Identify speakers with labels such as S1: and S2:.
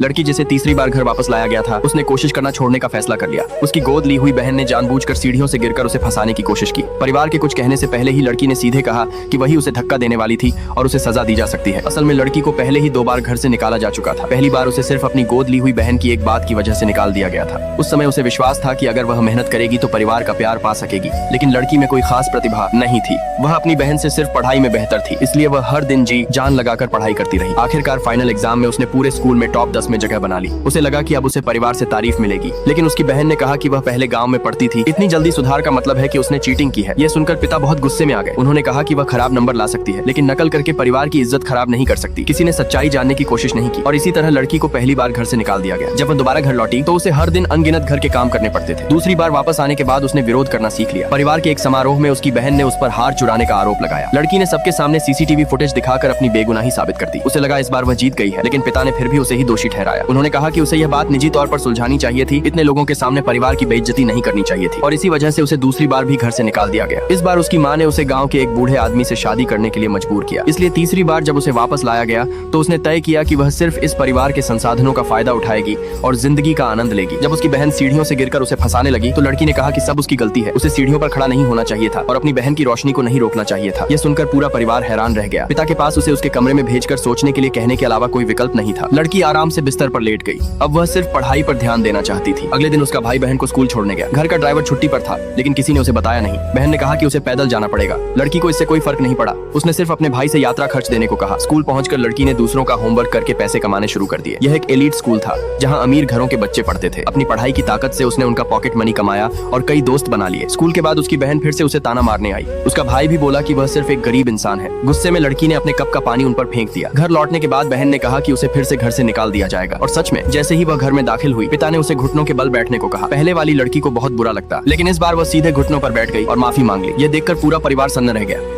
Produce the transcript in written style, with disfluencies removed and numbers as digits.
S1: लड़की जिसे तीसरी बार घर वापस लाया गया था, उसने कोशिश करना छोड़ने का फैसला कर लिया। उसकी गोद ली हुई बहन ने जानबूझकर सीढ़ियों से गिरकर उसे फंसाने की कोशिश की। परिवार के कुछ कहने से पहले ही लड़की ने सीधे कहा कि वही उसे धक्का देने वाली थी और उसे सजा दी जा सकती है। असल में लड़की को पहले ही 2 बार घर से निकाला जा चुका था। पहली बार उसे सिर्फ अपनी गोद ली हुई बहन की एक बात की वजह से निकाल दिया गया था। उस समय उसे विश्वास था कि अगर वह मेहनत करेगी तो परिवार का प्यार पा सकेगी, लेकिन लड़की में कोई खास प्रतिभा नहीं थी। वह अपनी बहन से सिर्फ पढ़ाई में बेहतर थी, इसलिए वह हर दिन जी जान लगाकर पढ़ाई करती रही। आखिरकार फाइनल एग्जाम में उसने पूरे स्कूल में टॉप 10 में जगह बना ली। उसे लगा कि अब उसे परिवार से तारीफ मिलेगी, लेकिन उसकी बहन ने कहा कि वह पहले गांव में पढ़ती थी, इतनी जल्दी सुधार का मतलब है कि उसने चीटिंग की है। यह सुनकर पिता बहुत गुस्से में आ गए। उन्होंने कहा कि वह खराब नंबर ला सकती है, लेकिन नकल करके परिवार की इज्जत खराब नहीं कर सकती। किसी ने सच्चाई जानने की कोशिश नहीं की और इसी तरह लड़की को पहली बार घर से निकाल दिया गया। जब वह दोबारा घर लौटी तो उसे हर दिन अनगिनत घर के काम करने पड़ते थे। दूसरी बार वापस आने के बाद उसने विरोध करना सीख लिया। परिवार के एक समारोह में उसकी बहन ने उस पर हार चुराने का आरोप लगाया। लड़की ने सबके सामने सीसीटीवी फुटेज दिखाकर अपनी बेगुनाही साबित कर दी। उसे लगा इस बार वह जीत गई है, लेकिन पिता ने फिर भी उसे ही दोषी ठहराया। उन्होंने कहा कि उसे यह बात निजी तौर पर सुलझानी चाहिए थी, इतने लोगों के सामने परिवार की बेइज्जती नहीं करनी चाहिए थी, और इसी वजह से उसे दूसरी बार भी घर से निकाल दिया गया। इस बार उसकी मां ने उसे गांव के एक बूढ़े आदमी से शादी करने के लिए मजबूर किया। इसलिए तीसरी बार जब उसे वापस लाया गया तो उसने तय किया कि वह सिर्फ इस परिवार के संसाधनों का फायदा उठाएगी और जिंदगी का आनंद लेगी। जब उसकी बहन सीढ़ियों से गिरकर उसे फंसाने लगी तो लड़की ने कहा कि सब उसकी गलती है, उसे सीढ़ियों पर खड़ा नहीं होना चाहिए था और अपनी बहन की रोशनी को नहीं रोकना चाहिए था। यह सुनकर पूरा परिवार हैरान रह गया। पिता के पास उसे उसके कमरे में भेजकर सोचने के लिए कहने के अलावा कोई विकल्प नहीं था। लड़की आराम से बिस्तर पर लेट गई। अब वह सिर्फ पढ़ाई पर ध्यान देना चाहती थी। अगले दिन उसका भाई बहन को स्कूल छोड़ने गया। घर का ड्राइवर छुट्टी पर था, लेकिन किसी ने उसे बताया नहीं। बहन ने कहा कि उसे पैदल जाना पड़ेगा। लड़की को इससे कोई फर्क नहीं पड़ा। उसने सिर्फ अपने भाई से यात्रा खर्च देने को कहा। स्कूल पहुंचकर लड़की ने दूसरों का होमवर्क करके पैसे कमाने शुरू कर दिए। यह एक एलीट स्कूल था जहां अमीर घरों के बच्चे पढ़ते थे। अपनी पढ़ाई की ताकत से उसने उनका पॉकेट मनी कमाया और कई दोस्त बना लिए। स्कूल के बाद उसकी बहन फिर से उसे ताना मारने आई। उसका भाई भी बोला कि वह सिर्फ एक गरीब इंसान है। गुस्से में लड़की ने अपने कप का पानी उन पर फेंक दिया। घर लौटने के बाद बहन ने कहा कि उसे फिर से घर से निकाल दिया जाएगा, और सच में जैसे ही वह घर में दाखिल हुई, पिता ने उसे घुटनों के बल बैठने को कहा। पहले वाली लड़की को बहुत बुरा लगता, लेकिन इस बार वह सीधे घुटनों पर बैठ गई और माफी मांग ली। यह देखकर पूरा परिवार सन्न रह गया।